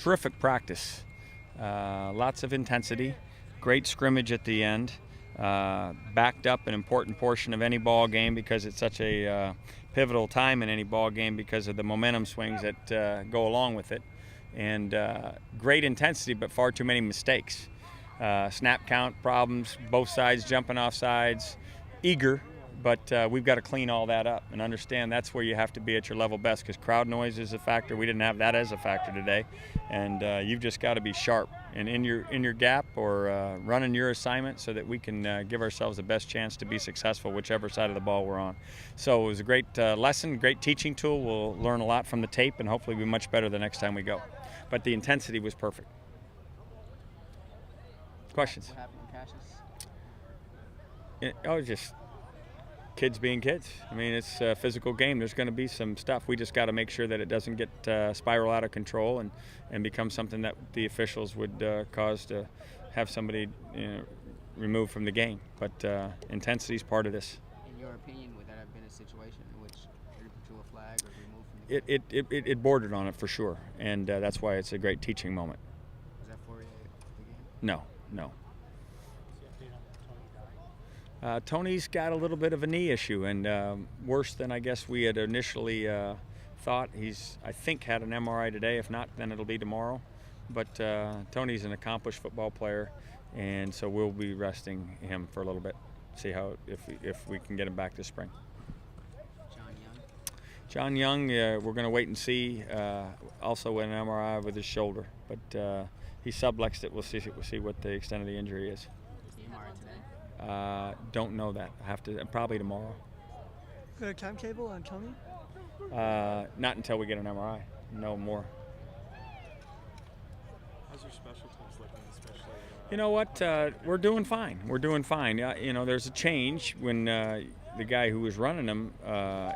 terrific practice. Lots of intensity, great scrimmage at the end, backed up an important portion of any ball game because it's such a pivotal time in any ball game because of the momentum swings that go along with it. And great intensity, but far too many mistakes. Snap count problems, both sides jumping off sides, eager, but we've got to clean all that up and understand that's where you have to be at your level best, because crowd noise is a factor. We didn't have that as a factor today, and you've just got to be sharp and in your gap or running your assignment so that we can give ourselves the best chance to be successful whichever side of the ball we're on. So it was a great lesson, great teaching tool. We'll learn a lot from the tape and hopefully be much better the next time we go. But the intensity was perfect. Questions? What happened in Cassius? Oh, just kids being kids. I mean, it's a physical game. There's going to be some stuff. We just got to make sure that it doesn't get spiral out of control and become something that the officials would cause to have somebody removed from the game. But intensity is part of this. In your opinion, would that have been a situation in which they drew a flag or removed from the game? It bordered on it for sure, and that's why it's a great teaching moment. Was that for the game? No. Tony's got a little bit of a knee issue, and worse than I guess we had initially thought. He's, I think, had an MRI today. If not, then it'll be tomorrow. But Tony's an accomplished football player, and so we'll be resting him for a little bit, see how if we can get him back this spring. John Young, we're going to wait and see. Also with an MRI with his shoulder, but he sublexed it. We'll see what the extent of the injury is. Don't know that. I have to probably tomorrow. Got a timetable on Tony? Not until we get an MRI. No more. How's your special teams looking, especially? You know what? We're doing fine. We're doing fine. There's a change when the guy who was running them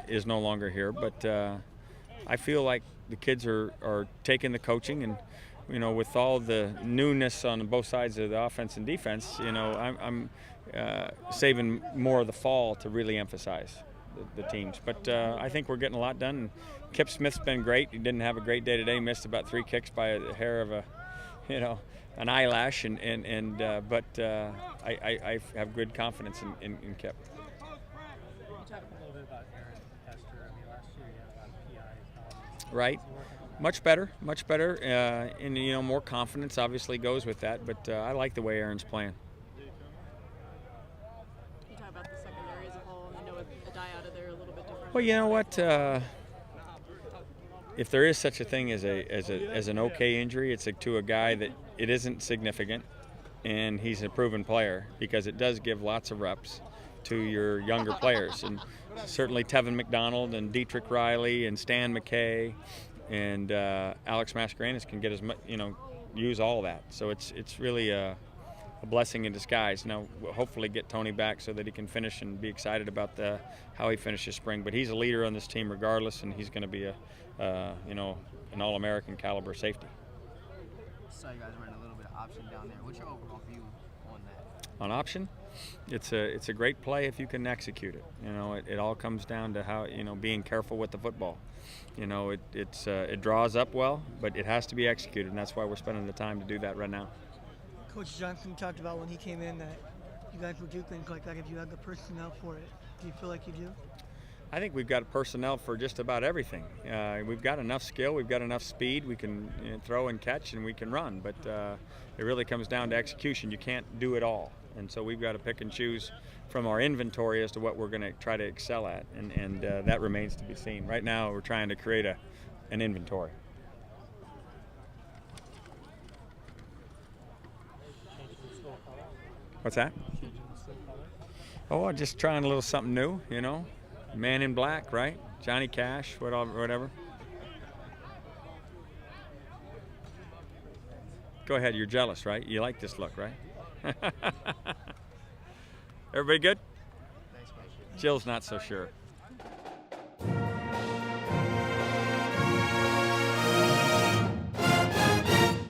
is no longer here, but I feel like the kids are taking the coaching, and with all the newness on both sides of the offense and defense, I'm saving more of the fall to really emphasize the teams. But I think we're getting a lot done. And Kip Smith's been great. He didn't have a great day today. Missed about 3 kicks by a hair of an eyelash. But I have good confidence in Kip. You talked a little bit about Aaron Hester. I mean, last year you had a lot of PIs. Right. Much better. And more confidence obviously goes with that. But I like the way Aaron's playing. You talk about the secondary as a whole, and with a die out of there a little bit different. Well, you know what? If there is such a thing as an okay injury, it's to a guy that it isn't significant, and he's a proven player, because it does give lots of reps to your younger players, and certainly Tevin McDonald and Dietrich Riley and Stan McKay and Alex Mascarenas can get use all that. So it's really a blessing in disguise. Now we'll hopefully get Tony back so that he can finish and be excited about how he finishes spring. But he's a leader on this team regardless, and he's going to be an All-American caliber safety. So you guys running a little bit of option down there. What's your overall view on that? On option, it's a great play if you can execute it. It all comes down to how being careful with the football. It draws up well, but it has to be executed, and that's why we're spending the time to do that right now. Coach Johnson talked about when he came in that you guys would do things like that if you had the personnel for it. Do you feel like you do? I think we've got personnel for just about everything. We've got enough skill, we've got enough speed, we can throw and catch, and we can run, but it really comes down to execution. You can't do it all, and so we've got to pick and choose from our inventory as to what we're going to try to excel at, and that remains to be seen. Right now we're trying to create an inventory. What's that? Oh, just trying a little something new, Man in Black, right? Johnny Cash, whatever. Go ahead, you're jealous, right? You like this look, right? Everybody good? Jill's not so sure.